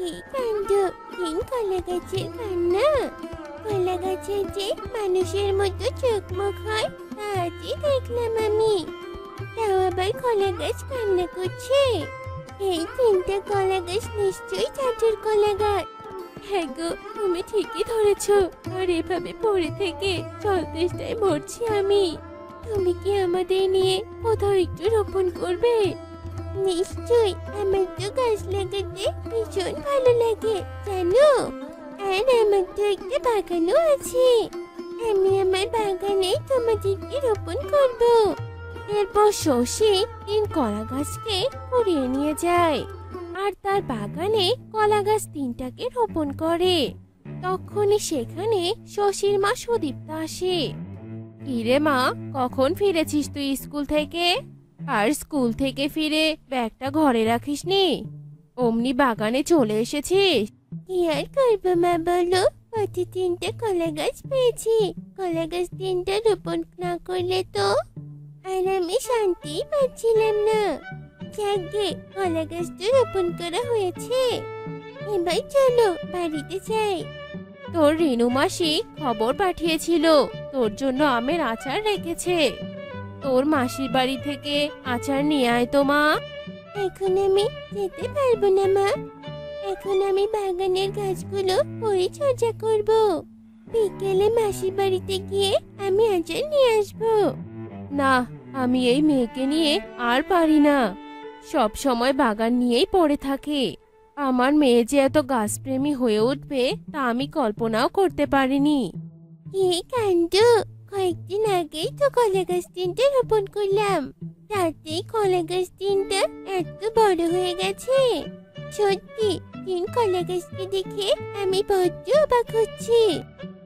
এই কাণ্ড! তিন কলা গাছের কান্না! কলা গাছের যে মানুষের মতো চোখ মুখ হয় তা আজই দেখলাম আমি। তাও আবার কলা গাছ কান্না করছে। এই তিনটা কলা গাছ নিশ্চয়ই চাচুর কলা গাছ। হ্যাঁ গো, তুমি ঠিকই ধরেছ। আর এভাবে পড়ে থেকে জল তেষ্টায় মরছি আমি। তুমি কি আমাদের নিয়ে কোথাও একটু রোপণ করবে? নিশ্চয়ই, আমার তো গাছ লাগাতে ভীষণ ভালো লাগে জানো। আর আমার তো একটা বাগানও আছে। আমি আমার বাগানে তোমাদেরকে রোপণ করব। এরপর শশী তিন কলা গাছকে কুড়িয়ে নিয়ে যায় আর তার বাগানে কলা গাছ তিনটাকে রোপণ করে। তখনই সেখানে শশীর মা সুদীপ্তা আসে। কিরে মা, কখন ফিরেছিস তুই স্কুল থেকে? আর স্কুল থেকে ফিরে ব্যাগটা ঘরে রাখিসনি, অমনি বাগানে চলে এসেছিস? কি আর করবো মা বলো, পথে তিনটা কলা গাছ পেয়েছি। কলা গাছ তিনটা রোপণ না করলে তো আর আমি শান্তি পাচ্ছিলাম না। যাকে কলা গাছ তো রোপণ করা হয়েছে, এবার চলো বাড়িতে যাই। তোর রিনু মাসি খবর পাঠিয়েছিল তোর জন্য আমের আচার রেখেছে। তোর মাসির বাড়ি থেকে আচার নিয়ে আয় তো মা। এখন আমি যেতে পারবো না মা। এখন আমি বাগানের গাছগুলো পরিচর্যা করব। বিকেলে মাসির বাড়িতে গিয়ে আমি আচার নিয়ে আসবো। না, আমি এই মেয়েকে নিয়ে আর পারি না। সব সময় বাগান নিয়েই পড়ে থাকে। আমার মেয়ে যে এত গাছপ্রেমী হয়ে উঠবে তা আমি কল্পনাও করতে পারিনি। কি কাণ্ড! কয়েকদিন আগেই তো কলা গাছ তিনটা রোপণ করলাম, তাতেই কলা গাছ তিনটা এত বড় হয়ে গেছে। সত্যি তিন কলা গাছকে দেখে আমি বড্ড অবাক হচ্ছি।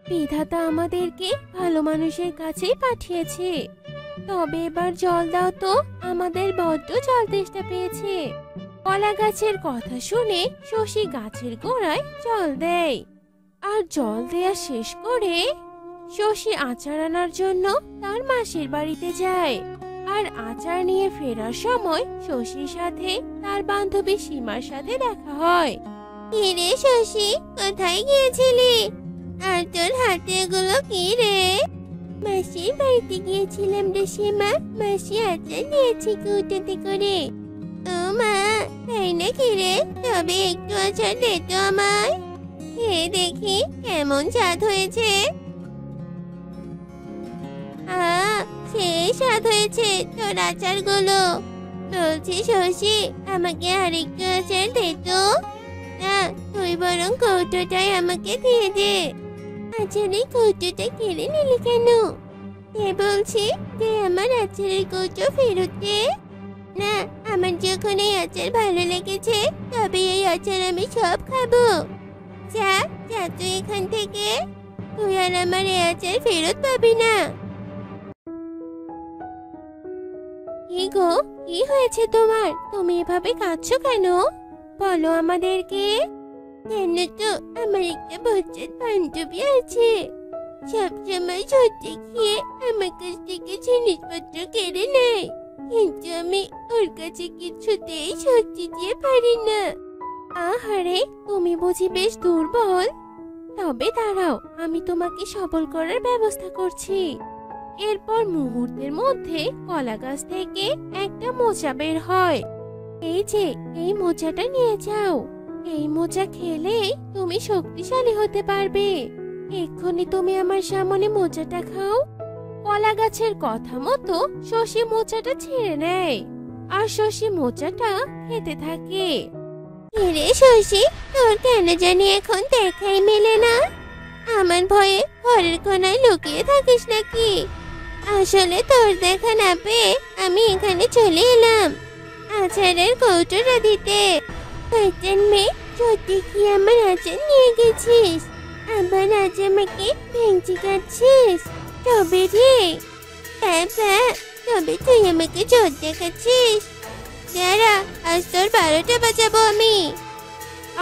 বিধাতা আমাদেরকে ভালো মানুষের কাছেই পাঠিয়েছে। তবে এবার জল দাও তো, আমাদের বড্ড জল তেষ্টা পেয়েছে। কলা গাছের কথা শুনে শশী গাছের গোড়ায় জল দেয়। আর জল দেয়া শেষ করে শশী আচার আনার জন্য তার মাসির বাড়িতে যায়। আর আচার নিয়ে ফেরার সময় শশীর সাথে তার বান্ধবী সীমার সাথে দেখা হয়। কি রে শশী, কোথায় গিয়েছিলি? আর তোর হাতে এগুলো কি রে? মাসির বাড়িতে গিয়েছিলাম রে সীমা, মাসি আচার নিয়েছি কৌটোতে করে। ও মা, তাই নাকি রে? তবে একটু আচার দে তো আমায়। খেয়ে দেখি কেমন স্বাদ হয়েছে। সেই স্বাদ হয়েছে তোর আচারগুলো। বলছি শশী, আমাকে আরেকটু আচার দে তো। না, তুই বরং কৌটোটাই আমাকে দিয়ে দে। আচারের কৌটোটা কেড়ে নিলি কেন? বলছি যে আমার আচারের কৌটো ফেরত দে। না, আমার যখন এই আচার ভালো লেগেছে তবে এই আচার আমি সব খাবো। যা যা তুই এখান থেকে। তুই আর আমার এই আচার ফেরত পাবি না। কি গো, কি হয়েছে তোমার? তুমি এভাবে কাঁদছো কেন? বলো আমাদেরকে। কেন তো আমার একটা বজ্জাত বান্ধবী আছে। সবসময় সত্যি খেয়ে আমার কাছ থেকে জিনিসপত্র কেড়ে নেয়, কিন্তু আমি ওর কাছে কিছুতেই সত্যি দিয়ে পারি না। আহারে, তুমি বুঝি বেশ দুর্বল। তবে দাঁড়াও, আমি তোমাকে সবল করার ব্যবস্থা করছি। এরপর মুহূর্তের মধ্যে কলা গাছ থেকে একটা মোচা বের হয়। এই যে, এই মোচাটা নিয়ে যাও। এই মোচা খেলেই তুমি শক্তিশালী হতে পারবে। এক্ষুনি তুমি আমার সামনে মোচাটা খাও। কলা গাছের কথা মতো শশী মোচাটা ছিঁড়ে নেয় আর শশী মোচাটা খেতে থাকে। রে শশী, তোর কেন জানি এখন দেখাই মেলে না? আমার ভয়ে ঘরের কোনায় লুকিয়ে থাকিস নাকি? আসলে তোর দেখা না পেয়ে আমি এখানে চলে এলাম আচারের কৌটোটা দিতে। শয়তান মেয়ে, সত্যি কি আমার আচার নিয়ে গেছিস? আবার আজ আমাকে ভেঙচি কাটছিস? তবে রে বাবা, তবে তুই আমাকে জোর দেখাচ্ছিস। দাঁড়া, আজ তোর 12টা বাজাবো আমি।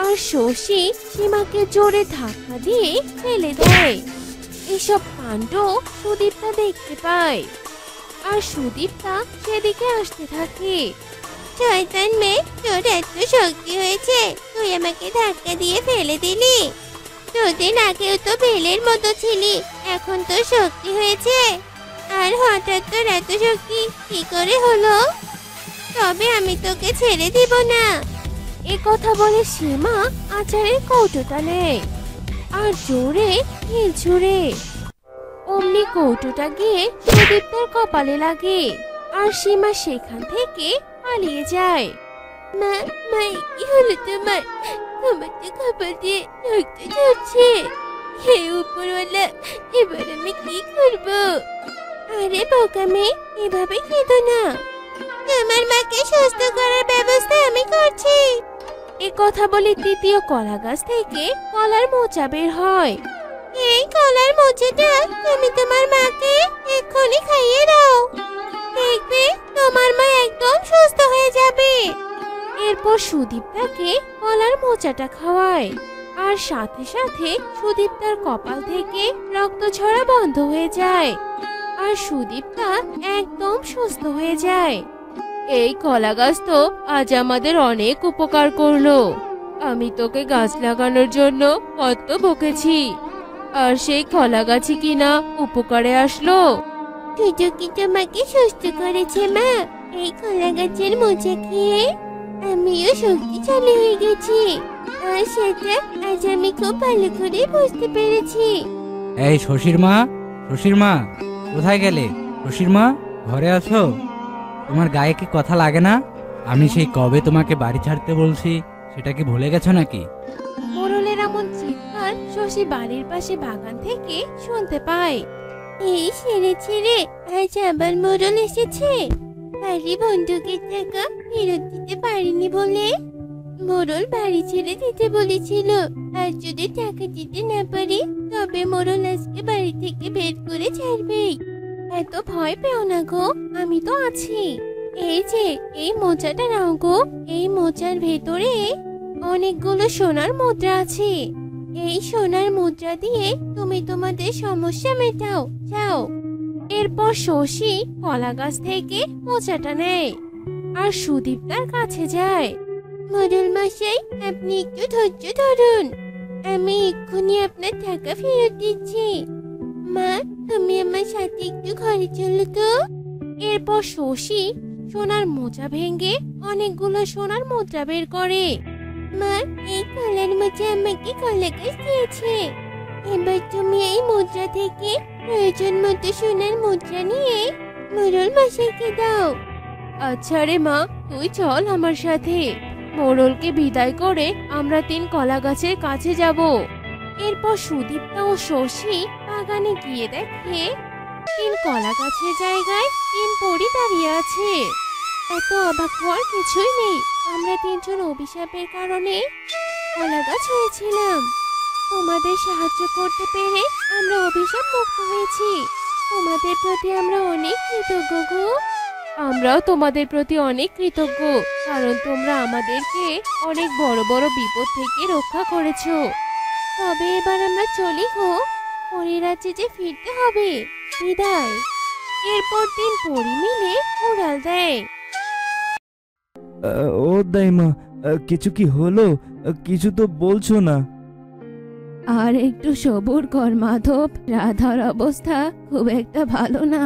আর শশী সীমাকে জোরে ধাক্কা দিয়ে ফেলে দেয়। এসব কাণ্ড সুদীপ্তা দেখতে পায় আর সুদীপ্তা সেদিকে আসতে থাকে। শয়তান মেয়ে, তোর এত শক্তি হয়েছে, তুই আমাকে ধাক্কা দিয়ে ফেলে দিলি। দুদিন আগেও তো বেলের মতো ছিলি, এখন তোর শক্তি হয়েছে, আর হঠাৎ তোর এত শক্তি কি করে হলো? তবে আমি তোকে ছেড়ে দিব না। এ কথা বলে সীমা আচারের কৌটোটা নেয় আর জোরে ঢিল ছুঁড়ে। অমনি কৌটোটা গিয়ে সুদীপ তার কপালে লাগে আর সীমা সেখান থেকে পালিয়ে যায়। মা, মা, কি হলো তোমার? তোমার তো কপাল দিয়ে রক্ত ঝরছে। হে উপরওয়ালা, এবার আমি কি করব? আরে বোকা মেয়ে, এভাবে কেঁদো না। তোমার মাকে সুস্থ করার ব্যবস্থা আমি করছি। এ কথা বলে তৃতীয় কলা গাছ থেকে কলার মোচা বের হয়। এই কলার মোচাটা তুমি তোমার মাকে এক্ষুনি খাইয়ে দাও, দেখবে তোমার মা একদম সুস্থ হয়ে যাবে। এরপর সুদীপ তাকে কলার মোচাটা খাওয়ায় আর সাথে সাথে সুদীপ তার কপাল থেকে রক্ত ঝরা বন্ধ হয়ে যায় আর সুদীপটা একদম সুস্থ হয়ে যায়। এই কলা গাছ তো আজ আমাদের অনেক উপকার করলো। আমি তোকে গাছ লাগানোর জন্য কত বকেছি, আর সেই কলা গাছই কিনা উপকারে আসলো। শুধু কি তোমাকে সুস্থ করেছে মা? এই কলা গাছের মোচা খেয়ে আমিও শক্তিশালী হয়ে গেছি, আর সেটা আজ আমি খুব ভালো করে বুঝতে পেরেছি। এই শশীর মা, শশীর মা, কোথায় গেলে? শশীর মা, ঘরে আছো? তোমার গায়ে কি কথা লাগে না? আমি সেই কবে তোমাকে বাড়ি ছাড়তে বলছি, সেটা কি ভুলে গেছো নাকি? মোড়লের এমন চিৎকার শশী বাড়ির পাশে বাগান থেকে শুনতে পায়। এই সেরেছে রে, আজ আবার মোড়ল এসেছে। বাড়ি বন্ধুকের টাকা ফেরত দিতে পারিনি বলে মোড়ল বাড়ি ছেড়ে দিতে বলেছিল, আর যদি টাকা দিতে না পারি তবে মোড়ল আজকে বাড়ি থেকে বের করে ছাড়বে। এত ভয় পেও না গো, আমি তো আছি। এই যে এই মোচাটা নাও গো, এই মোচার ভেতরে অনেকগুলো সোনার মুদ্রা আছে। এই সোনার মুদ্রা দিয়ে তুমি তোমাদের সমস্যা মেটাও, যাও। এরপর শশী কলা গাছ থেকে মোচাটা নেয় আর সুদীপ তার কাছে যায়। মোড়ল মশাই, আপনি একটু ধৈর্য ধরুন, আমি এক্ষুনি আপনার টাকা ফেরত দিচ্ছি। মা, তুমি আমার সাথে একটু ঘরে চলো তো। এরপর শশী সোনার মোচা ভেঙে অনেকগুলো সোনার মুদ্রা বের করে। মা, এই কলার মোচা আমাকে কলা গাছ দিয়েছে। এবার তুমি এই মুদ্রা থেকে প্রয়োজন মতো সোনার মুদ্রা নিয়ে মোড়ল মশাইকে দাও। আচ্ছা রে মা, তুই চল আমার সাথে। মোড়লকে বিদায় করে আমরা 3 কলা গাছের কাছে যাব। এরপর সুদীপ্তা ও শশী বাগানে গিয়ে দেখে 3 কলা গাছের জায়গায় 3 পরী দাঁড়িয়ে আছে। এত অবাক হওয়ার কিছুই নেই, আমরা 3 জন অভিশাপের কারণে কলা গাছ হয়েছিলাম। তোমাদের সাহায্য করতে পেরে আমরা অভিশাপ মুক্ত হয়েছি। তোমাদের প্রতি আমরা অনেক কৃতজ্ঞ গো। আমরাও তোমাদের প্রতি অনেক কৃতজ্ঞ, কারণ তোমরা আমাদেরকে অনেক বড় বড় বিপদ থেকে রক্ষা করেছো। তবে এবার আমরা চলি গো, পরিরাজ্যে যে ফিরতে হবে। বিদায়। এরপর 3 পরি মিলে উড়াল দেয়। ও দাইমা, কিছু কি হলো? কিছু তো বলছো না। আর একটু সবুর কর মাধব, রাধার অবস্থা খুব একটা ভালো না।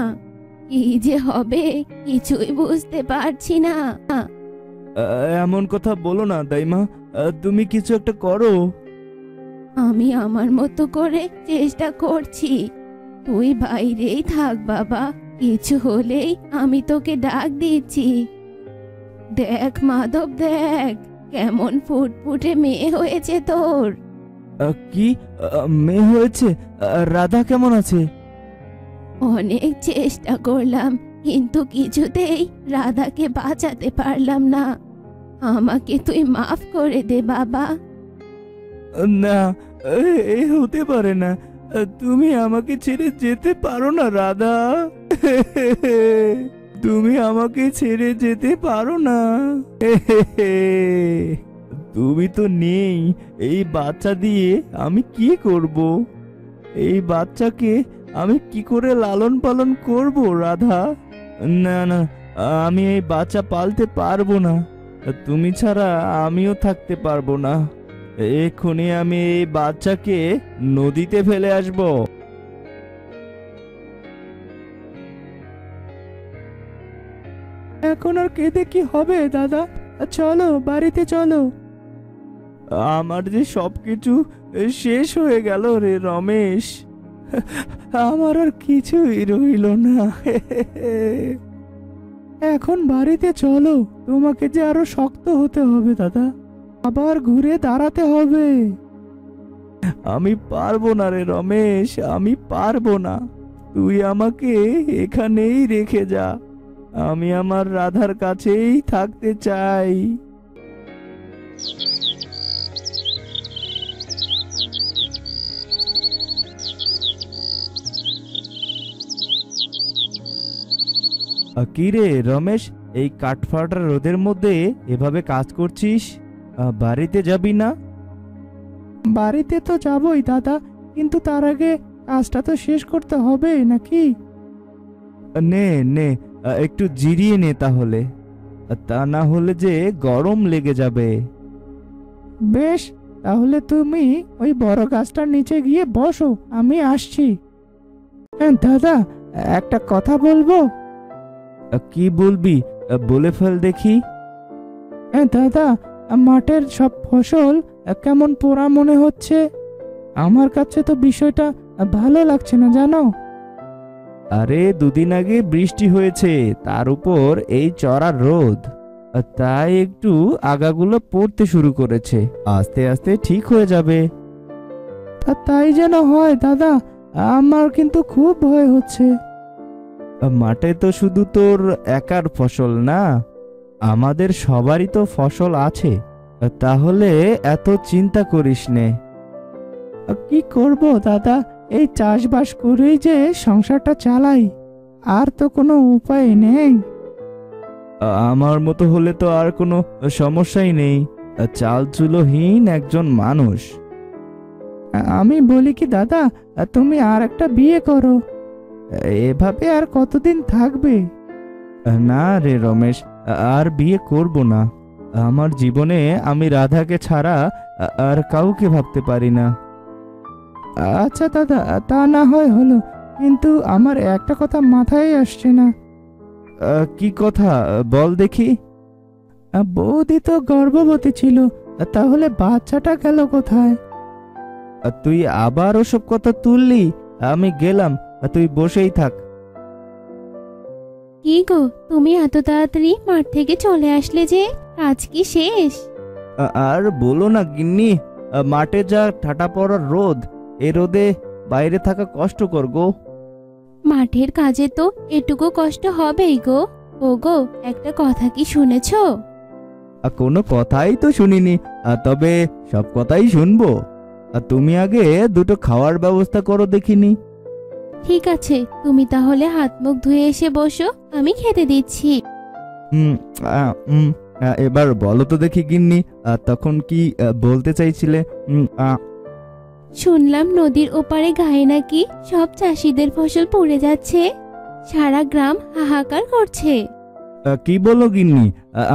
কি যে হবে কিছুই বুঝতে পারছি না। এমন কথা বলো না দাইমা, তুমি কিছু একটা করো। আমি আমার মতো করে চেষ্টা করছি, তুই বাইরেই থাক বাবা, কিছু হলেই আমি তোকে ডাক দিচ্ছি। দেখ মাধব, দেখ কেমন ফুটফুটে মেয়ে হয়েছে তোর। কি মেয়ে হয়েছে? রাধা কেমন আছে? অনেক চেষ্টা করলাম, কিন্তু কিছুতেই রাধাকে বাঁচাতে পারলাম না। আমাকে তুই মাফ করে দে বাবা। না, এ হতে পারে না। তুমি আমাকে ছেড়ে যেতে পারো না রাধা। তুমি আমাকে ছেড়ে যেতে পারো না। তুমি তো নেই, এই বাচ্চা দিয়ে আমি কি করব? এই বাচ্চাকে আমি কি করে লালন পালন করব রাধা? না না, আমি এই বাচ্চা পালতে পারবো না। তুমি ছাড়া আমিও থাকতে পারবো না। এক্ষুনি আমি এই বাচ্চাকে নদীতে ফেলে আসবো। এখন আর কেঁদে কি হবে দাদা? চলো বাড়িতে চলো। আমার যে সবকিছু শেষ হয়ে গেল রে রমেশ। আমার আর কিছুই রইল না। এখন বাড়িতে চলো, তোমাকে যে আরো শক্ত হতে হবে দাদা, আবার ঘুরে দাঁড়াতে হবে। আমি পারবো না রে রমেশ, আমি পারবো না। তুই আমাকে এখানেই রেখে যা, আমি আমার রাধার কাছেই থাকতে চাই। কি রে রমেশ, এই কাঠফাটা রোদের মধ্যে এভাবে কাজ করছিস? বাড়িতে যাবি না? বাড়িতে তো যাবই দাদা, কিন্তু তার আগে কাজটা তো শেষ করতে হবে নাকি? নে নে, একটু জিরিয়ে নে তাহলে, তা না হলে যে গরম লেগে যাবে। বেশ, তাহলে তুমি ওই বড় গাছটার নিচে গিয়ে বসো, আমি আসছি। দাদা, একটা কথা বলবো। কি বলবি? বলে ফেল দেখি। দাদা, মাঠের সব ফসল কেমন পোড়া মনে হচ্ছে। আমার কাছে তো বিষয়টা ভালো লাগছে না জানো। আরে দুদিন আগে বৃষ্টি হয়েছে, তার উপর এই চড়া রোদ, তাই একটু আগাগুলো পড়তে শুরু করেছে। আস্তে আস্তে ঠিক হয়ে যাবে। তাই যেন হয় দাদা, আমার কিন্তু খুব ভয় হচ্ছে। মাঠে তো শুধু তোর একার ফসল না, আমাদের সবারই তো ফসল আছে। তাহলে এত চিন্তা করিস নে। কি করব দাদা, এই চাষবাস করেই যে সংসারটা চালাই, আর তো কোনো উপায় নেই। আমার মতো হলে তো আর কোনো সমস্যাই নেই, চাল চুলোহীন একজন মানুষ। আমি বলি কি দাদা, তুমি আর একটা বিয়ে করো, এভাবে আর কতদিন থাকবে? না রে রমেশ, আর বিয়ে করব না। আমার জীবনে আমি রাধাকে ছাড়া আর কাউকে ভাবতে পারি না। আচ্ছা দাদা, তা না হয় হলো, কিন্তু আমার একটা কথা মাথায় আসছে না। কি কথা বল দেখি। বৌদি তো গর্ভবতী ছিল, তাহলে বাচ্চাটা গেল কোথায়? তুই আবার ওসব কথা তুললি? আমি গেলাম, তুই বসেই থাক। কি গো, তুমি এত তাড়াতাড়ি মাঠ থেকে চলে আসলে যে? কাজ কি শেষ? আর বলো না গিন্নি, মাঠে যা ঠাটা পড়ার রোদ, এ রোদে বাইরে থাকা কষ্টকর গো। মাঠের কাজে তো এটুকু কষ্ট হবেই গো। ও গো, একটা কথা কি শুনেছো? কোনো কথাই তো শুনিনি, তবে সব কথাই শুনবো। তুমি আগে দুটো খাওয়ার ব্যবস্থা করো দেখিনি। ঠিক আছে, তুমি তাহলে হাত মুখ ধুয়ে এসে বসো, আমি খেতে দিচ্ছি। এবার বলো তো দেখি গিন্নি, তখন কি বলতে চাইছিলে? শুনলাম নদীর ওপারে গায়ে নাকি সব চাষিদের ফসল পুড়ে যাচ্ছে, সারা গ্রাম হাহাকার করছে। কি বলো গিন্নি,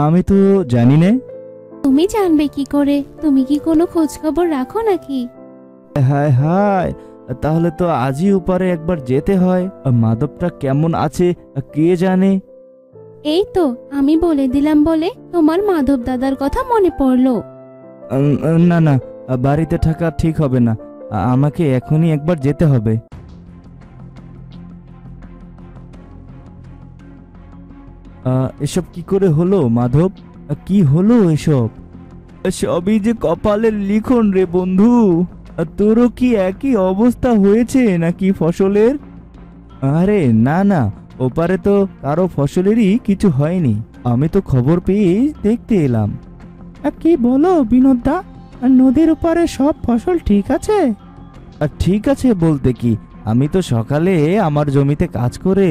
আমি তো জানি না। তুমি জানবে কি করে? তুমি কি কোনো খোঁজ খবর রাখো নাকি? হায় হায়, তাহলে তো আজই ওপারে একবার যেতে হয়। মাধবটা কেমন আছে কে জানে। এই তো আমি বলে দিলাম বলে তোমার মাধব দাদার কথা মনে পড়লো। না না, বাড়িতে থাকা ঠিক হবে না, আমাকে এখনই একবার যেতে হবে। এসব কি করে হলো মাধব? কি হলো এসব? সবই যে কপালের লিখন রে বন্ধু। তোরও কি একই অবস্থা হয়েছে নাকি ফসলের? আরে না না, ওপারে তো কারো ফসলেরই কিছু হয়নি, আমি তো খবর পেয়ে দেখতে এলাম। কি বলো বিনোদদা, নদীর ওপারে সব ফসল ঠিক আছে? ঠিক আছে বলতে কি, আমি তো সকালে আমার জমিতে কাজ করে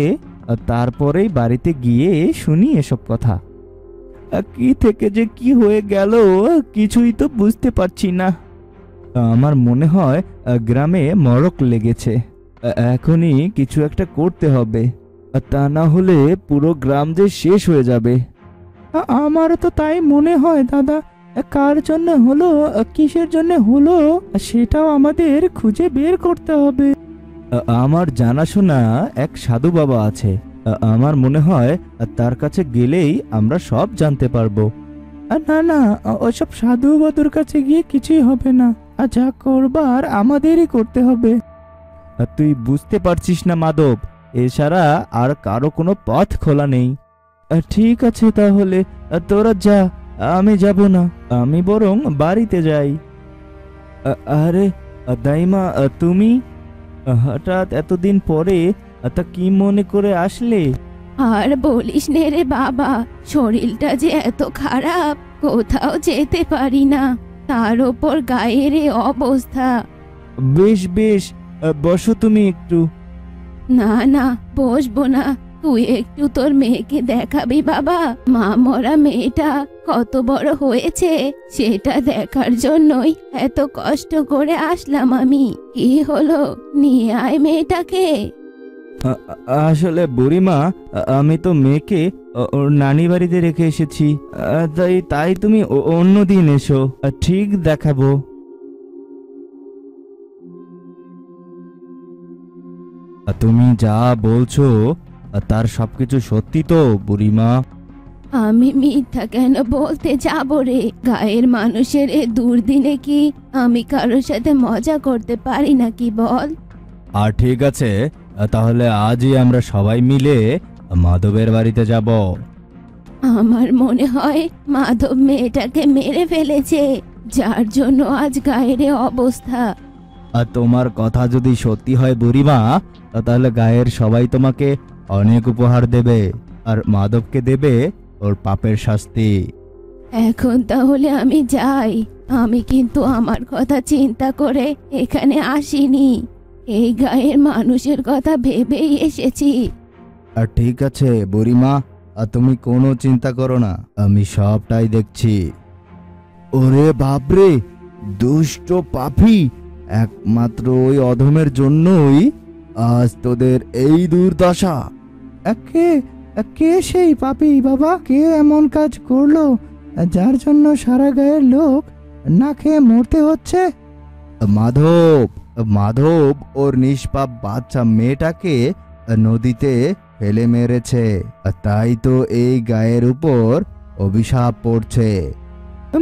তারপরেই বাড়িতে গিয়ে শুনি এসব কথা। কি থেকে যে কি হয়ে গেল কিছুই তো বুঝতে পারছি না। আমার মনে হয় গ্রামে মড়ক লেগেছে, এখনই কিছু একটা করতে হবে। তা না হলে পুরো গ্রাম যে শেষ হয়ে যাবে। আমারও তো তাই মনে হয় দাদা। কার জন্য হলো, কিসের জন্য হলো, সেটাও আমাদের খুঁজে বের করতে হবে। আমার জানাশোনা এক সাধু বাবা আছে। আমার মনে হয় তার কাছে গেলেই আমরা সব জানতে পারবো। না না, ওসব সাধু বাদুর কাছে গিয়ে কিছুই হবে না। যা করবার আমাদেরই করতে হবে। তুই বুঝতে পারছিস না মাধব, এছাড়া আর কারো কোনো পথ খোলা নেই। ঠিক আছে তাহলে, তোরা যা, আমি যাব না। আমি বরং বাড়িতে যাই। আরে দাইমা, তুমি হঠাৎ এতদিন পরে তা কি মনে করে আসলে? আর বলিস নে রে বাবা, শরীরটা যে এত খারাপ, কোথাও যেতে পারি না, তার ওপর গায়ের এ অবস্থা। বেশ বেশ, বসো তুমি একটু। না না, বসবো না, তুই একটু তোর মেয়েকে দেখাবি বাবা। মা মরা মেয়েটা কত বড় হয়েছে সেটা দেখার জন্যই এত কষ্ট করে আসলাম আমি। কি হলো, নিয়ে আয় মেয়েটাকে। আসলে বুড়িমা, আমি তো মেয়েকে ওর নানি বাড়িতে রেখে এসেছি। তাই তুমি অন্য দিন এসো, ঠিক দেখাবো। তুমি যা বলছো তার সবকিছু সত্যি তো বুড়িমা? আমি মিথ্যা কেন বলতে যাব রে? গায়ের মানুষের এ দুর্দিনে কি আমি কারোর সাথে মজা করতে পারি নাকি বল? আর ঠিক আছে, তাহলে আজই আমরা সবাই মিলে মাধবের বাড়িতে যাব। আমার মনে হয় মাধব মেয়েটাকে মেরে ফেলেছে, যার জন্য আজ গায়ের এ অবস্থা। আর তোমার কথা যদি সত্যি হয় বুড়িমা, তাহলে গায়ের সবাই তোমাকে অনেক উপহার দেবে, আর মাধবকে দেবে ওর পাপের শাস্তি। এখন তাহলে আমি যাই। আমি কিন্তু আমার কথা চিন্তা করে এখানে আসিনি, এই গায়ের মানুষের কথা ভেবেই এসেছি। আর ঠিক আছে বুড়িমা, আর তুমি কোনো চিন্তা করো না, আমি সবটাই দেখছি। ওরে বাপরে, দুষ্ট পাপী, একমাত্র ওই অধমের জন্যই আজ তোদের এই দুর্দশা। কে সেই পাপী বাবা? কে এমন কাজ করলো যার জন্য সারা গায়ের লোক না খেয়ে মরতে হচ্ছে? মাধব, মাধব ওর নিষ্পাপ বাচ্চা মেয়েটাকে নদীতে ফেলে মেরেছে, তাই তো এই গায়ের উপর অভিশাপ পড়ছে।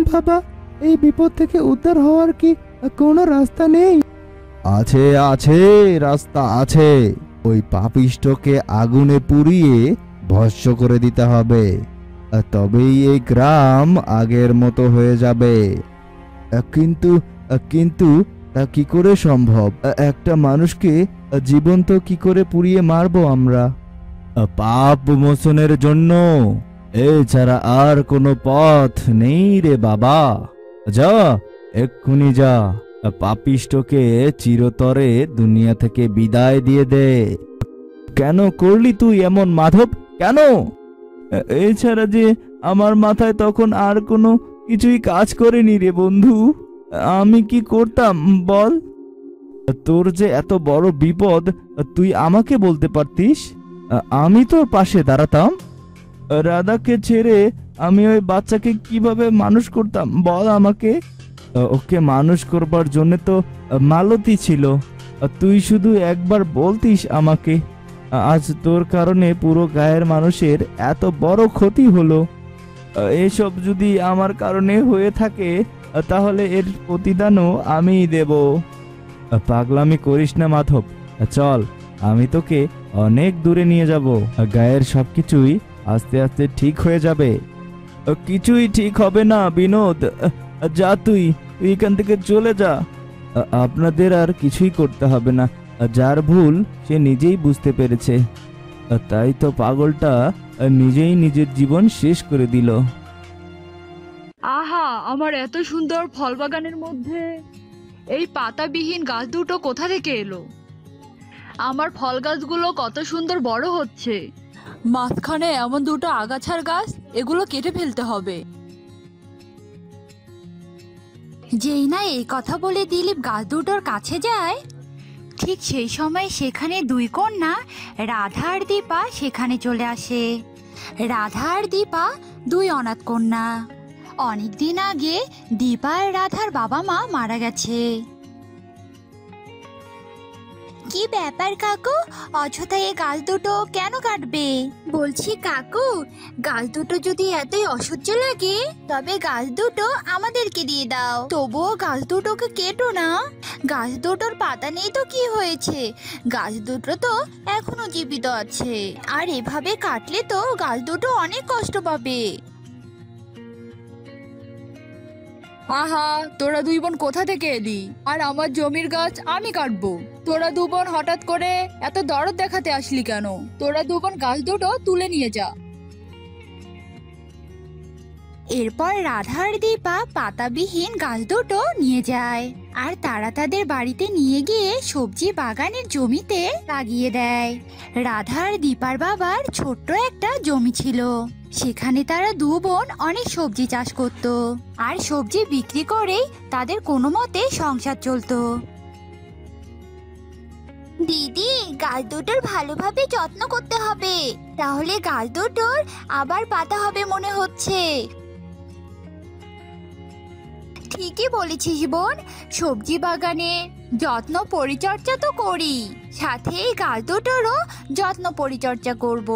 বাবা, এই বিপদ থেকে উদ্ধার হওয়ার কি কোনো রাস্তা নেই? আছে আছে, রাস্তা আছে। ওই পাপিষ্ঠকে আগুনে পুড়িয়ে ভস্ম করে দিতে হবে, তবেই এই গ্রাম আগের মতো হয়ে যাবে। কিন্তু কিন্তু তা কি করে সম্ভব? একটা মানুষকে জীবন্ত কি করে পুড়িয়ে মারবো আমরা? পাপ মোচনের জন্য এছাড়া আর কোনো পথ নেই রে বাবা। যা, এক্ষুনি যা, পাপিষ্ঠকে চিরতরে দুনিয়া থেকে বিদায় দিয়ে দে। কেন করলি তুই এমন মাধব, কেন? এছাড়া যে আমার মাথায় তখন আর কোনো কিছুই কাজ করেনি রে বন্ধু। আমি কি করতাম বল? তোর যে এত বড় বিপদ তুই আমাকে বলতে পারতিস, আমি তোর পাশে দাঁড়াতাম। রাধাকে ছেড়ে আমি ওই বাচ্চাকে কিভাবে মানুষ করতাম বল আমাকে? ওকে মানুষ করবার জন্য তো মালতী ছিল। তুই শুধু একবার বলতিস আমাকে, আজ তোর কারণে পুরো গায়ের মানুষের এত বড় ক্ষতি হলো। এসব যদি আমার কারণে হয়ে থাকে তাহলে এর প্রতিদানও আমিই দেব। পাগলামি করিস না মাধব, চল, আমি তোকে অনেক দূরে নিয়ে যাব। গায়ের সবকিছুই আস্তে আস্তে ঠিক হয়ে যাবে। কিছুই ঠিক হবে না বিনোদ, যা, তুই এখান থেকে চলে যা। আপনাদের আর কিছুই করতে হবে না, যার ভুল সে নিজেই বুঝতে পেরেছে। তাই তো পাগলটা নিজেই নিজের জীবন শেষ করে দিল। আহা, আমার এত সুন্দর ফল বাগানের মধ্যে এই পাতাবিহীন গাছ দুটো কোথা থেকে এলো? আমার ফল গাছগুলো কত সুন্দর বড় হচ্ছে। মাঝখানে এমন দুটো আগাছার গাছ, এগুলো কেটে ফেলতে হবে। যেই না এই কথা বলে দিলীপ গাছ দুটোর কাছে যায়, ঠিক সেই সময় সেখানে দুই কন্যা রাধা আর দীপা সেখানে চলে আসে। রাধা আর দীপা দুই অনাথ কন্যা। অনেকদিন আগে দীপা আর রাধার বাবা মা মারা গেছে। কি ব্যাপার কাকু, অযথা এই গাছ দুটো কেন কাটবে? বলছি কাকু, গাছ দুটো যদি এতই অসহ্য লাগে তবে গাছ দুটো আমাদেরকে দিয়ে দাও। তবুও গাছ দুটোকে কেটো না। গাছ দুটোর পাতা নেই তো কি হয়েছে, গাছ দুটো তো এখনো জীবিত আছে। আর এভাবে কাটলে তো গাছ দুটো অনেক কষ্ট পাবে। আহা, তোরা দুই বোন কোথা থেকে এলি? আর আমার জমির গাছ আমি কাটবো? তোরা দু বোন হঠাৎ করে এত দরদ দেখাতে আসলি কেন? তোরা দু বোন গাছ দুটো তুলে নিয়ে যা। এরপর রাধা আর দীপা পাতাবিহীন গাছ দুটো নিয়ে যায় আর তারা তাদের বাড়িতে নিয়ে গিয়ে সবজি বাগানের জমিতে লাগিয়ে দেয়। রাধা আর দীপার বাবার ছোট্ট একটা জমি ছিল, সেখানে তারা দু বোন অনেক সবজি চাষ করত আর সবজি বিক্রি করেই তাদের কোনো মতে সংসার চলতো। দিদি, গাছ দুটোর ভালোভাবে যত্ন করতে হবে, তাহলে গাছ দুটোর আবার পাতা হবে মনে হচ্ছে। ঠিকই বলেছিস বোন, সবজি বাগানে যত্ন পরিচর্যা তো করি, সাথে এই গাছ দুটোরও যত্ন পরিচর্যা করব।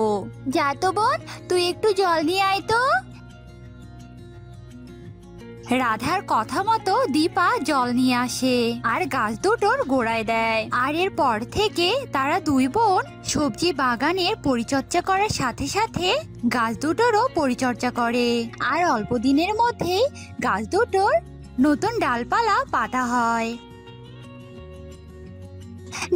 যা তো বোন, তুই একটু জল নিয়ে আয় তো। রাধার কথা মতো দীপা জল নিয়ে আসে আর গাছ দুটোর গোড়ায় দেয়। আর এরপর থেকে তারা দুই বোন সবজি বাগানের পরিচর্যা করার সাথে সাথে গাছ দুটোরও পরিচর্যা করে। আর অল্প দিনের মধ্যেই গাছ দুটোর নতুন ডালপালা পাতা হয়।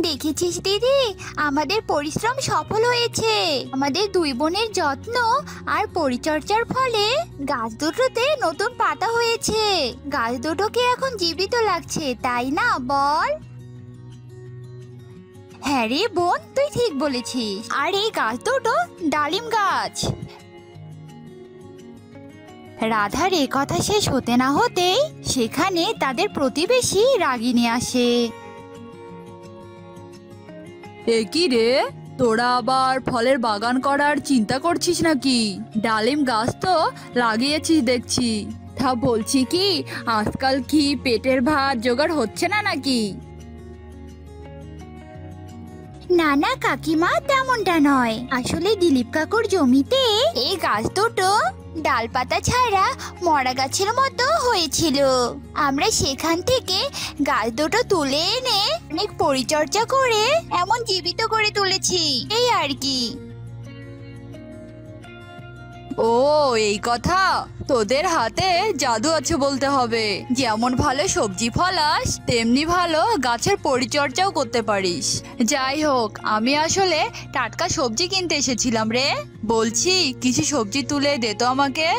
দেখেছিস দিদি, আমাদের পরিশ্রম সফল হয়েছে। আমাদের দুই বোনের যত্ন আর পরিচর্যার ফলে গাছ দুটোতে নতুন পাতা হয়েছে। গাছ দুটোকে এখন জীবিত লাগছে, তাই না বল? হ্যাঁ রে বোন, তুই ঠিক বলেছিস। আর এই গাছ দুটো ডালিম গাছ। রাধার এ কথা শেষ হতে না হতেই সেখানে তাদের প্রতিবেশী রাগিনী আসে। এ কি রে, তোরা আবার ফলের বাগান করার চিন্তা করছিস নাকি? ডালিম গাছ তো লাগিয়েছিস দেখছি। তা বলছি কি, আজকাল কি পেটের ভাত জোগাড় হচ্ছে না নাকি? না না কাকিমা, তেমনটা নয়। আসলে দিলীপ কাকুর জমিতে এই গাছ দুটো ডালপাতা ছাড়া মরা গাছের মতো হয়েছিল। আমরা সেখান থেকে গাছ দুটো তুলে এনে অনেক পরিচর্যা করে এমন জীবিত করে তুলেছি, এই আর কি। ও এই কথা, তোদের হাতে জাদু আছে বলতে হবে। যেমন ভালো সবজি ফলাস তেমনি ভালো গাছের পরিচর্যাও করতে পারিস। যাই হোক, আমি আসলে টাটকা সবজি কিনতে এসেছিলাম রে। বলছি কিছু সবজি তুলে দে তো আমাকে।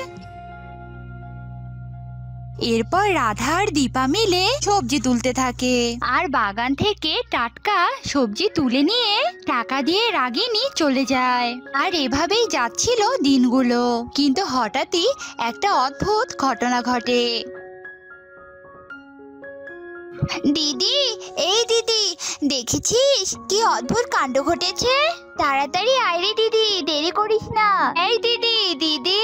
এরপর রাধা আর দীপা মিলে সবজি তুলতে থাকে আর বাগান থেকে টাটকা সবজি তুলে নিয়ে টাকা দিয়ে রাগিনী চলে যায়। আর এভাবেই যাচ্ছিল দিনগুলো, কিন্তু হঠাৎই একটা অদ্ভুত ঘটনা ঘটে। দিদি, এই দিদি, দেখেছিস কি অদ্ভুত কাণ্ড ঘটেছে? তাড়াতাড়ি আয় রে দিদি, দেরি করিস না। এই দিদি, দিদি।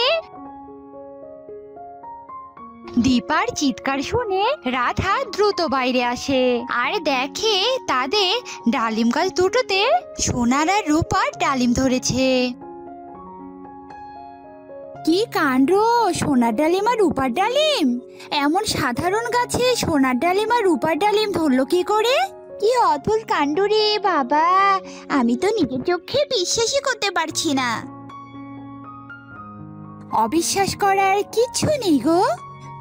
দীপার চিৎকার শুনে রাধা দ্রুত বাইরে আসে আর দেখে তাদের ডালিম গাছ দুটোতে সোনার আর রূপার ডালিম ধরেছে। কি কাণ্ড, সোনার ডালিম আর রূপার ডালিম! এমন সাধারণ গাছে সোনার ডালিম আর রূপার ডালিম ধরলো কি করে? কি অদ্ভুত কাণ্ড রে বাবা, আমি তো নিজের চোখে বিশ্বাসই করতে পারছি না। অবিশ্বাস করার কিছু নেই গো,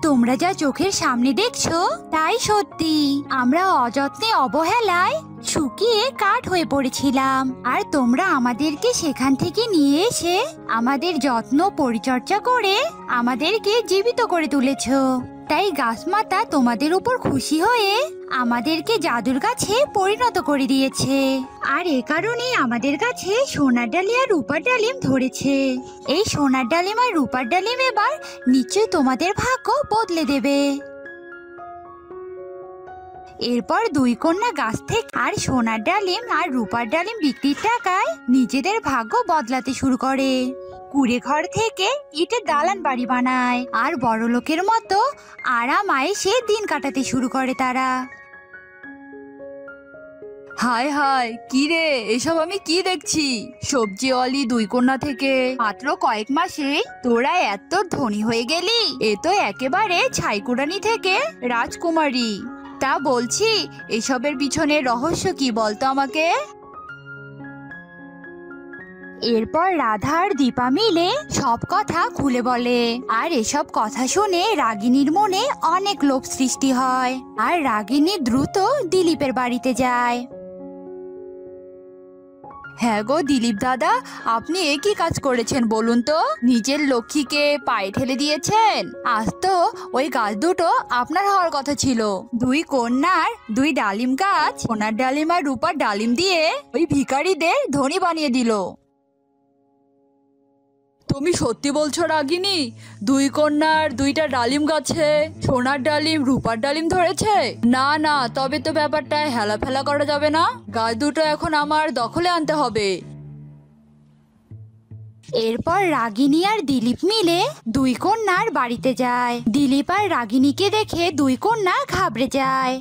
তোমরা যা চোখের সামনে দেখছো তাই সত্যি। আমরা অযত্নে অবহেলায় শুকিয়ে কাঠ হয়ে পড়েছিলাম, আর তোমরা আমাদেরকে সেখান থেকে নিয়ে এসে আমাদের যত্ন পরিচর্যা করে আমাদেরকে জীবিত করে তুলেছো। তাই গাছমাতা তোমাদের উপর খুশি হয়ে আমাদেরকে জাদুর গাছে পরিণত করে দিয়েছে। আর এ কারণে আমাদের কাছে সোনার ডালিম আর রূপার ডালিম ধরেছে। এই সোনার ডালিম আর রূপার ডালিম এবার নিশ্চয়ই তোমাদের ভাগ্য বদলে দেবে। এরপর দুই কন্যা গাছ থেকে আর সোনার ডালিম আর রূপার ডালিম বিক্রির টাকায় নিজেদের ভাগ্য বদলাতে শুরু করে। কুড়ে ঘর থেকে ইটের দালান বাড়ি বানায় আর বড় লোকের মতো আরাম আয়েসে দিন কাটাতে শুরু করে তারা। হায় হায়, কি রে এসব আমি কি দেখছি? সবজিওয়ালি দুই কন্যা থেকে মাত্র কয়েক মাসে তোরা এত ধনী হয়ে গেলি? এ তো একেবারে ছাইকুড়ানি থেকে রাজকুমারী। তা বলছি, এসবের পিছনে রহস্য কি বলতো আমাকে? এরপর রাধা আর দীপা মিলে সব কথা খুলে বলে, আর এসব কথা শুনে রাগিনীর মনে অনেক লোভ সৃষ্টি হয়, আর রাগিনী দ্রুত দিলীপের বাড়িতে যায়। হ্যাঁ গো দিলীপ দাদা, আপনি এ কি কাজ করেছেন বলুন তো? নিজের লক্ষ্মীকে পায়ে ঠেলে দিয়েছেন। আজ তো ওই গাছ দুটো আপনার হওয়ার কথা ছিল। দুই কন্যার দুই ডালিম গাছ সোনার ডালিম আর রূপার ডালিম দিয়ে ওই ভিখারিদের ধনী বানিয়ে দিল। তুমি সত্যি বলছো রাগিনী? দুই কন্যার দুইটা ডালিম গাছে সোনার ডালিম রূপার ডালিম ধরেছে? না না, তবে তো ব্যাপারটা হেলাফেলা করা যাবে না। গাছ দুটো এখন আমার দখলে আনতে হবে। এরপর রাগিনী আর দিলীপ মিলে দুই কন্যার বাড়িতে যায়। দিলীপ আর রাগিনীকে দেখে দুই কন্যা ঘাবড়ে যায়।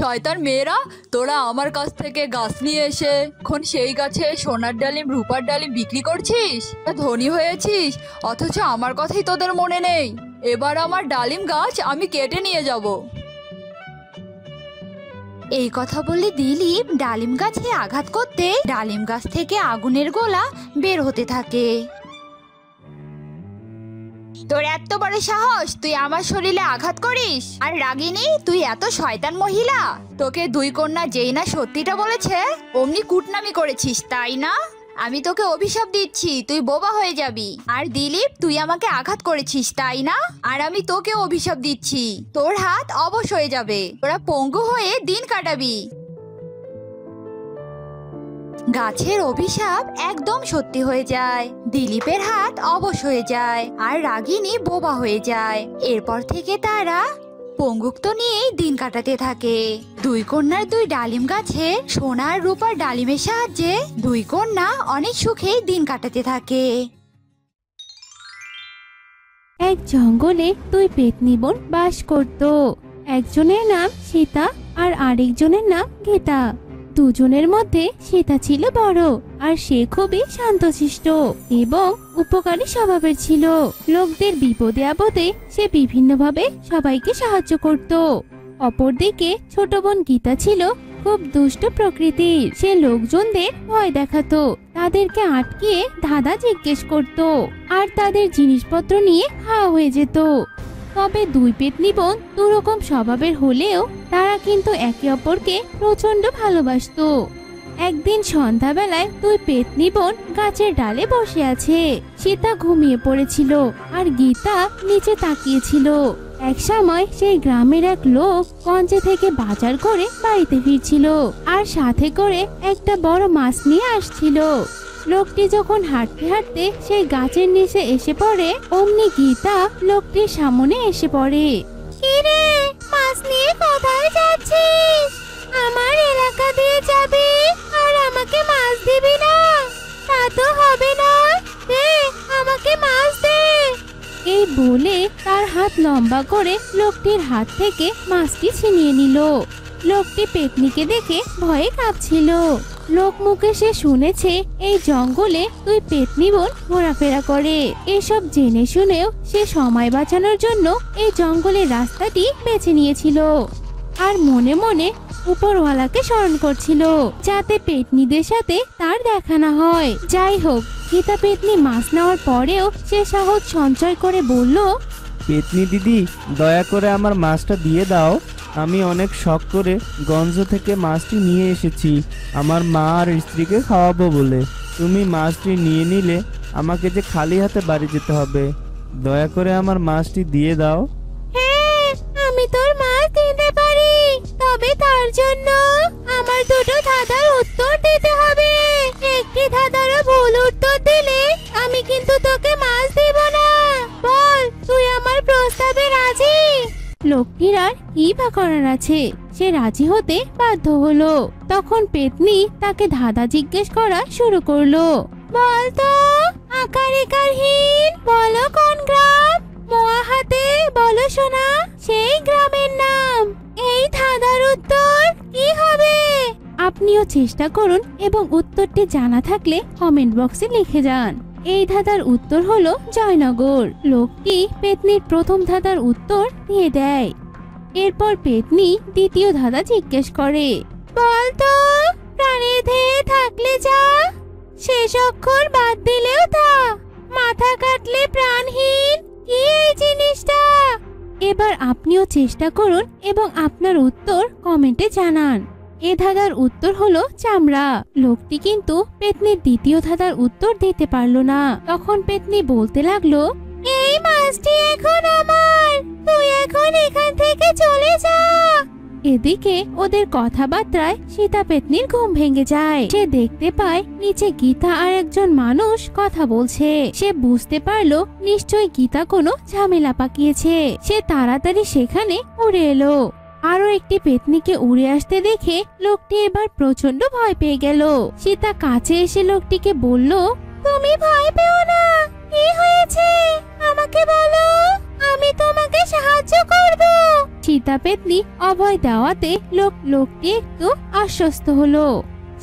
শয়তান মেয়েরা, তোরা আমার কাছ থেকে গাছ নিয়ে এসে এখন সেই গাছে সোনার ডালিম রূপার ডালিম বিক্রি করছিস, ধনী হয়েছিস, অথচ আমার কথাই তোদের মনে নেই। এবার আমার ডালিম গাছ আমি কেটে নিয়ে যাব। এই কথা বলে দিলীপ ডালিম গাছে আঘাত করতে ডালিম গাছ থেকে আগুনের গোলা বের হতে থাকে। তোর এত বড় সাহস, তুই আমার শরীরে আঘাত করিস? আর রাগিনী, তুই এত শয়তান মহিলা! তোকে দুই কন্যা যেই না সত্যিটা বলেছে অমনি কুটনামি করেছিস, তাই না? আমি তোকে অভিশাপ দিচ্ছি, তুই বোবা হয়ে যাবি। আর দিলীপ, তুই আমাকে আঘাত করেছিস, তাই না? আর আমি তোকে অভিশাপ দিচ্ছি, তোর হাত অবশ হয়ে যাবে, তোরা পঙ্গু হয়ে দিন কাটাবি। গাছের অভিশাপ একদম সত্যি হয়ে যায়। দিলীপের হাত অবশ হয়ে যায় আর রাগিনী বোবা হয়ে যায়। এরপর থেকে তারা পঙ্গুক্ত নিয়েই দিন কাটাতে থাকে। দুই কন্যার দুই ডালিম গাছে সোনার রূপার ডালিমের সাহায্যে দুই কন্যা অনেক সুখেই দিন কাটাতে থাকে। এক জঙ্গলে দুই পেতনি বোন বাস করত। একজনের নাম সীতা আর আরেকজনের নাম গীতা। দুজনের মধ্যে সীতা ছিল বড়, আর সে খুবই শান্তশিষ্ট এবং উপকারী স্বভাবের ছিল। লোকদের বিপদে আপদে সে বিভিন্নভাবে সবাইকে সাহায্য করত। অপরদিকে ছোট বোন গীতা ছিল খুব দুষ্ট প্রকৃতির। সে লোকজনদের ভয় দেখাতো, তাদেরকে আটকিয়ে ধাঁধা জিজ্ঞেস করত, আর তাদের জিনিসপত্র নিয়ে হাওয়া হয়ে যেত। তবে দুই পেতনি বোন দুরকম স্বভাবের হলেও তারা কিন্তু একে অপরকে প্রচন্ড ভালোবাসতো। একদিন সন্ধ্যাবেলায় দুই পেতনি বোন গাছের ডালে বসে আছে। সীতা ঘুমিয়ে পড়েছিল আর গীতা নিচে তাকিয়েছিল। এক সময় সেই গ্রামের এক লোক গঞ্জে থেকে বাজার করে বাড়িতে ফিরছিল, আর সাথে করে একটা বড় মাছ নিয়ে আসছিল। লোকটি যখন হাঁটতে হাঁটতে সেই গাছের নিচে এসে পড়ে, অমনি গীতা লোকটির সামনে এসে পড়ে। কি রে, মাছ নিয়ে কোথায় যাচ্ছিস? আমার এলাকা দিয়ে যাবি আর আমাকে মাছ দিবি না? তা তো হবে না, দে আমাকে মাছ দে। এই বলে তার হাত লম্বা করে লোকটির হাত থেকে মাছটি ছিনিয়ে নিল। লোকটি পেতনিকে দেখে ভয়ে কাঁপছিল। লোক মুখে সে শুনেছে এই জঙ্গলে দুই পেতনি বোন ঘোরাফেরা করে। এসব জেনে শুনেও সে সময় বাঁচানোর জন্য এই জঙ্গলের রাস্তাটি বেছে নিয়েছিল, আর মনে মনে উপরওয়ালাকে স্মরণ করছিল যাতে পেতনিদের সাথে তার দেখা না হয়। যাই হোক, গীতা পেতনি মাছ নেওয়ার পরেও সে সাহস সঞ্চয় করে বলল, পেতনি দিদি, দয়া করে আমার মাছটা দিয়ে দাও। আমি অনেক শখ করে গঞ্জ থেকে মাছটি নিয়ে এসেছি আমার মা আর স্ত্রীকে খাওয়াবো বলে। তুমি মাছটি নিয়ে নিলে আমাকে যে খালি হাতে বাড়ি যেতে হবে। দয়া করে আমার মাছটি দিয়ে দাও। হ্যাঁ, আমি তোর মাছ দিতে পারি, তবে তার জন্য আমার দুটো ধাঁধার উত্তর দিতে হবে। একটি ধাঁধারও ভুল উত্তর দিলে আমি কিন্তু তোকে মাছ দেব না। বল, তুই আমার প্রস্তাবে রাজি? লোকটির আর কি বা করার আছে, সে রাজি হতে বাধ্য হলো। তখন পেতনি তাকে ধাঁধা জিজ্ঞেস করা শুরু করলো। বলতো আকার-ইকারহীন, বলো কোন গ্রাম? মোয়া হাতে বলো সোনা, সেই গ্রামের নাম। এই ধাঁধার উত্তর কি হবে? আপনিও চেষ্টা করুন এবং উত্তরটি জানা থাকলে কমেন্ট বক্সে লিখে যান। এই ধাঁধার উত্তর হলো জয়নগর। লোকটি পেতনির প্রথম ধাঁধার উত্তর দিয়ে দেয়। এরপর পেতনি দ্বিতীয় ধাঁধা জিজ্ঞেস করে। বলতো প্রাণের ধেয়ে থাকলে যা, শেষ অক্ষর বাদ দিলেও তা, মাথা কাটলে প্রাণহীন, কি এই জিনিসটা? এবার আপনিও চেষ্টা করুন এবং আপনার উত্তর কমেন্টে জানান। এ ধাঁধার উত্তর হলো চামড়া। লোকটি কিন্তু পেতনির দ্বিতীয় ধাঁধার উত্তর দিতে পারলো না। তখন পেতনি বলতে লাগলো, এই মাছটি এখন আমার, তুই এখন এখান থেকে চলে যা। এদিকে ওদের কথাবার্তায় সীতা পেতনির ঘুম ভেঙে যায়। সে দেখতে পায় নিচে গীতা আর একজন মানুষ কথা বলছে। সে বুঝতে পারলো নিশ্চয়ই গীতা কোনো ঝামেলা পাকিয়েছে। সে তাড়াতাড়ি সেখানে উড়ে এলো। আরো একটি পেতনিকে উড়ে আসতে দেখে লোকটি এবার প্রচন্ড ভয় পেয়ে গেল। সীতা কাছে এসে লোকটিকে বলল, তুমি ভয় পেও না, কি হয়েছে আমাকে বলো, আমি তোমাকে সাহায্য করব। সীতা পেতনি অভয় দেওয়াতে লোকটি একটু আশ্বস্ত হলো।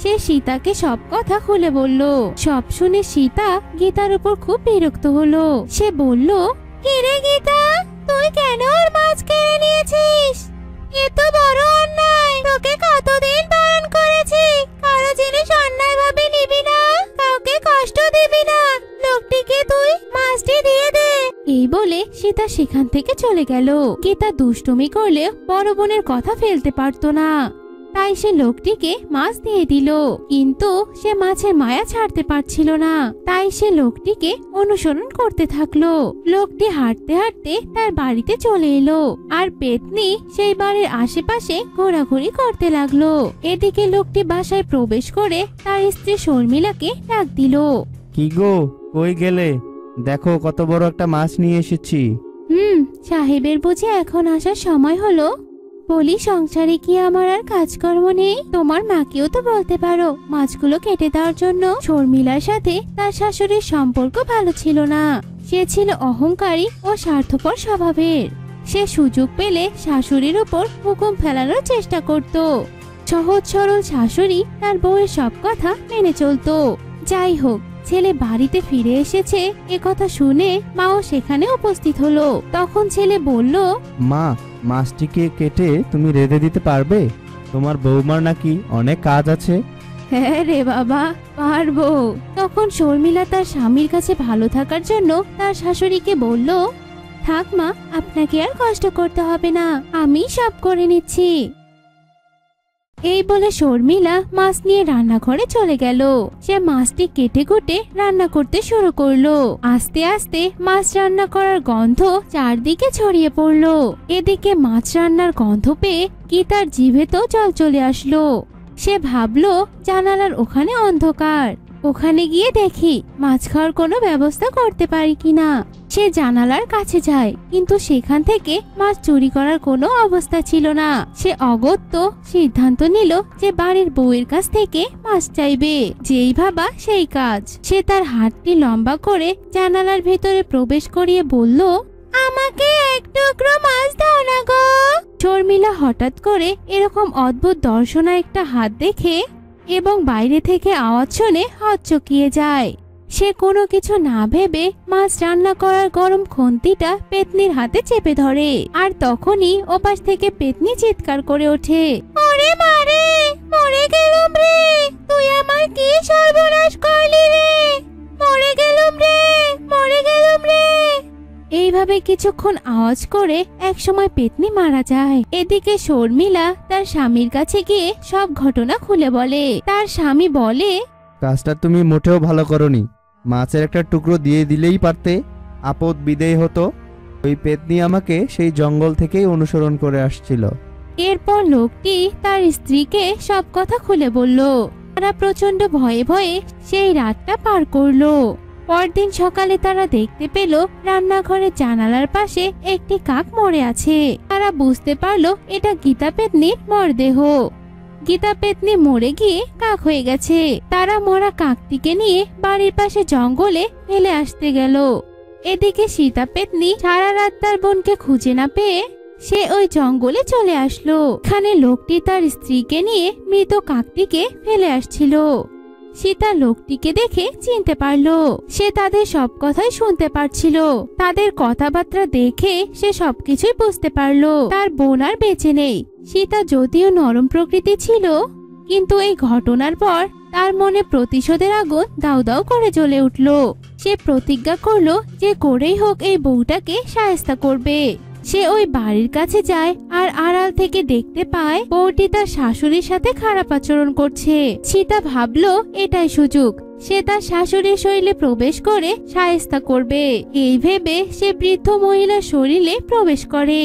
সে সীতাকে সব কথা খুলে বলল। সব শুনে সীতা গীতার উপর খুব বিরক্ত হলো। সে বলল, কে রে গীতা, তুই কেন ওর মাছ কেড়ে নিয়েছিস? এ তো বড় অন্যায়। তোকে কতদিন বারণ করেছি, কারো জিনিস অন্যায় ভাবে নিবি না, কাউকে কষ্ট দিবি না, লোকটিকে তুই মাছটি দিয়ে দে। এই বলে সীতা সেখান থেকে চলে গেল। গীতা দুষ্টুমি করলে বড় বোনের কথা ফেলতে পারতো না, তাই সে লোকটিকে মাছ দিয়ে দিল। কিন্তু সে মাছের মায়া ছাড়তে পারছিল না, তাই সে লোকটিকে অনুসরণ করতে থাকলো। লোকটি হাঁটতে হাঁটতে তার বাড়িতে চলে এলো আর পেতনি সেই বাড়ির আশেপাশে ঘোরাঘুরি করতে লাগলো। এদিকে লোকটি বাসায় প্রবেশ করে তার স্ত্রী শর্মিলাকে ডাক দিল। কি গো, কই গেলে? দেখো কত বড় একটা মাছ নিয়ে এসেছি। সাহেবের বুঝি এখন আসার সময় হলো? বলি, সংসারে কি আমার আর কাজকর্ম নেই? তোমার মাকেও তো বলতে পারো মাছগুলো কেটে দেওয়ার জন্য। শর্মিলার সাথে তার শাশুড়ির সম্পর্ক ভালো ছিল না। সে ছিল অহংকারী ও স্বার্থপর স্বভাবের। সে সুযোগ পেলে শাশুড়ির উপর হুকুম ফেলানোর চেষ্টা করত। সহজ সরল শাশুড়ি তার বউয়ের সব কথা মেনে চলতো। যাই হোক, ছেলে বাড়িতে ফিরে এসেছে এ কথা শুনে মাও সেখানে উপস্থিত হলো। তখন ছেলে বলল, মা, মাছটিকে কেটে তুমি রেঁধে দিতে পারবে? তোমার বৌমার নাকি অনেক কাজ আছে। হ্যাঁ রে বাবা, পারবো। তখন শর্মিলা তার স্বামীর কাছে ভালো থাকার জন্য তার শাশুড়িকে বলল, থাক মা, আপনাকে আর কষ্ট করতে হবে না, আমি সব করে নিচ্ছি। এই বলে শর্মিলা মাছ নিয়ে রান্নাঘরে চলে গেল। সে মাছটি কেটে কুটে রান্না করতে শুরু করলো। আস্তে আস্তে মাছ রান্না করার গন্ধ চারদিকে ছড়িয়ে পড়লো। এদিকে মাছ রান্নার গন্ধ পেয়ে গীতার জিভে তো জল চলে আসলো। সে ভাবলো জানালার ওখানে অন্ধকার, ওখানে গিয়ে দেখি মাছ খাওয়ার কোনো ব্যবস্থা করতে পারি কিনা। সে জানালার কাছে যায়, কিন্তু সেখান থেকে মাছ চুরি করার কোনো অবস্থা ছিল না। সে অগত্য সিদ্ধান্ত নিল যে বাড়ির বউয়ের কাছ থেকে মাছ চাইবে। যেই ভাবা সেই কাজ। সে তার হাতটি লম্বা করে জানালার ভেতরে প্রবেশ করিয়ে বলল, আমাকে এক টুকরো মাছ দাও না গো। শর্মিলা হঠাৎ করে এরকম অদ্ভুত দর্শনা একটা হাত দেখে এবং বাইরে থেকে আওয়াজ শুনে হকচকিয়ে যায়। সে কোনো কিছু না ভেবে মাছ রান্না করার গরম খুন্তিটা পেতনির হাতে চেপে ধরে। আর তখনই ওপাশ থেকে পেতনি চিৎকার করে ওঠে, ওরে মারে, মরে গেলুম রে, তুই আমার কি সর্বনাশ করলি রে, মরে গেলুম রে, মরে গেলুম রে। এইভাবে কিছুক্ষণ আওয়াজ করে একসময় পেতনি মারা যায়। এদিকে শর্মিলা তার স্বামীর কাছে গিয়ে সব ঘটনা খুলে বলে। তার স্বামী বলে, কাজটা তুমি মোটেও ভালো করনি, মাছের একটা টুকরো দিয়ে দিলেই পারতে, আপদ বিদেয় হতো। ওই পেতনি আমাকে সেই জঙ্গল থেকেই অনুসরণ করে আসছিল। এরপর লোকটি তার স্ত্রীকে সব কথা খুলে বলল। তারা প্রচন্ড ভয়ে ভয়ে সেই রাতটা পার করলো। পরদিন সকালে তারা দেখতে পেল রান্নাঘরের জানালার পাশে একটি কাক মরে আছে। তারা বুঝতে পারলো এটা গীতা পেতনির মরদেহ। গীতা পেতনি মরে গিয়ে কাক হয়ে গেছে। তারা মরা কাকটিকে নিয়ে বাড়ির পাশে জঙ্গলে ফেলে আসতে গেল। এদিকে সীতা পেতনি সারা রাত তার বোনকে খুঁজে না পেয়ে সে ওই জঙ্গলে চলে আসলো। এখানে লোকটি তার স্ত্রীকে নিয়ে মৃত কাকটিকে ফেলে আসছিল। সীতা লোকটিকে দেখে চিনতে পারলো। সে তাদের সব কথাই শুনতে পারছিল। তাদের কথাবার্তা দেখে সে সবকিছুই বুঝতে পারলো তার বোন আর বেঁচে নেই। সীতা যদিও নরম প্রকৃতি ছিল, কিন্তু এই ঘটনার পর তার মনে প্রতিশোধের আগুন দাউ দাউ করে জ্বলে উঠল। সে প্রতিজ্ঞা করলো যে করেই হোক এই বউটাকে শায়েস্তা করবে। সে ওই বাড়ির কাছে যায় আর আড়াল থেকে দেখতে পায় বউটি তার শাশুড়ির সাথে খারাপ আচরণ করছে। সীতা ভাবলো এটাই সুযোগ, সে তার শাশুড়ির শরীরে প্রবেশ করে শায়েস্তা করবে। এই ভেবে সে বৃদ্ধ মহিলার শরীরে প্রবেশ করে।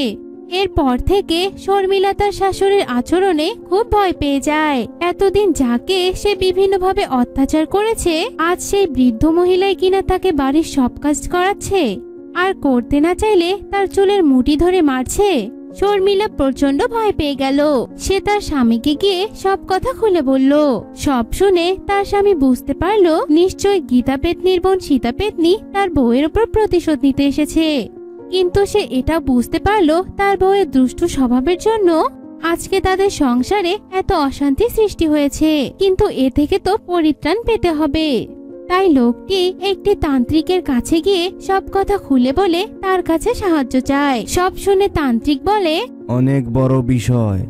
এরপর থেকে শর্মিলা তার শাশুড়ির আচরণে খুব ভয় পেয়ে যায়। এতদিন যাকে সে বিভিন্নভাবে অত্যাচার করেছে, আজ সেই বৃদ্ধ মহিলাই কিনা তাকে বাড়ির সব কাজ করাচ্ছে আর করতে না চাইলে তার চুলের মুঠি ধরে মারছে। শর্মিলা প্রচন্ড ভয় পেয়ে গেল। সে তার স্বামীকে গিয়ে সব কথা খুলে বলল। সব শুনে তার স্বামী বুঝতে পারলো নিশ্চয় গীতা পেতনির বোন সীতা পেতনি তার বউয়ের উপর প্রতিশোধ নিতে এসেছে। কিন্তু সে এটা বুঝতে পারলো তার বউয়ের দুষ্টু স্বভাবের জন্য আজকে তাদের সংসারে এত অশান্তি সৃষ্টি হয়েছে। কিন্তু এ থেকে তো পরিত্রাণ পেতে হবে। তাই লোকটি একটি তান্ত্রিকের কাছে গিয়ে সব কথা খুলে বলে তার কাছে সাহায্য চায়। সব শুনে তান্ত্রিক বলে, অনেক বড় বিষয়।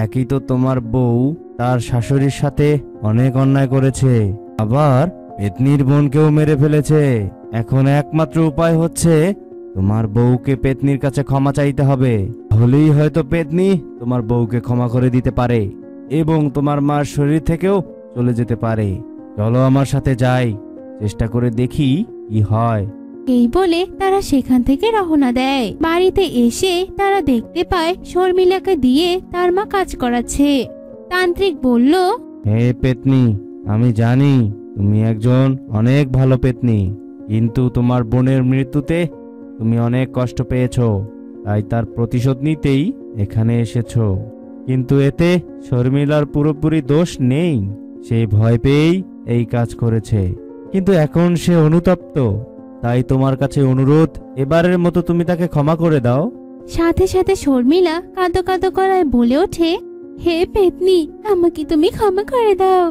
একই তো তোমার বউ তার শাশুড়ির সাথে অনেক অন্যায় করেছে, আবার পেতনির বোনকেও মেরে ফেলেছে। এখন একমাত্র উপায় হচ্ছে তোমার বউকে পেতনির কাছে ক্ষমা চাইতে হবে। হলেই হয়তো পেতনি তোমার বউকে ক্ষমা করে দিতে পারে এবং তোমার মার শরীর থেকেও চলে যেতে পারে। চলো আমার সাথে যাই, চেষ্টা করে দেখি কি হয়। এই বলে তারা সেখান থেকে রওনা দেয়। বাড়িতে এসে তারা দেখতে পায় শর্মিলাকে দিয়ে তার মা কাজ করাচ্ছে। তান্ত্রিক বলল, হে পেতনি, আমি জানি তুমি একজন অনেক ভালো পেতনি, কিন্তু তোমার বোনের মৃত্যুতে তুমি অনেক কষ্ট পেয়েছো, তাই তার প্রতিশোধ নিতেই এখানে এসেছো। কিন্তু এতে শর্মিলার পুরোপুরি দোষ নেই, সে ভয় পেয়েই এই কাজ করেছে। কিন্তু এখন সে অনুতপ্ত, তাই তোমার কাছে অনুরোধ, এবারের মতো তুমি তাকে ক্ষমা করে দাও। সাথে সাথে শর্মিলা কাঁদো কাঁদো গলায় বলে ওঠে, হে পেতনি, আমাকে তুমি ক্ষমা করে দাও।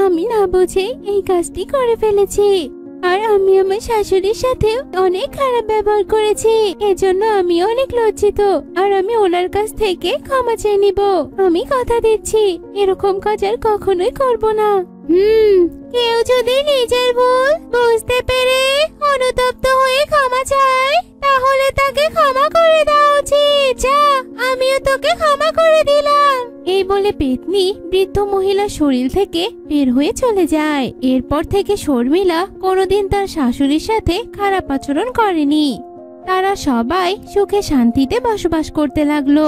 আমি না বুঝে এই কাজটি করে ফেলেছি, আর আমি আমার শাশুড়ির সাথে অনেক খারাপ ব্যবহার করেছি। এজন্য আমি অনেক লজ্জিত, আর আমি ওনার কাছ থেকে ক্ষমা চেয়ে নিব। আমি কথা দিচ্ছি এরকম কাজ আর কখনোই করব না। কেউ যদি নিজের ভুল বুঝতে পেরে অনুতপ্ত হয়ে ক্ষমা চায়, তাহলে তাকে ক্ষমা করে দেওয়া উচিত। যা, আমিও তোকে ক্ষমা করে দিলাম। এই বলে পেতনি বৃদ্ধ মহিলার শরীর থেকে বের হয়ে চলে যায়। এরপর থেকে শর্মিলা কোনোদিন তার শাশুড়ির সাথে খারাপ আচরণ করেনি। তারা সবাই সুখে শান্তিতে বসবাস করতে লাগলো।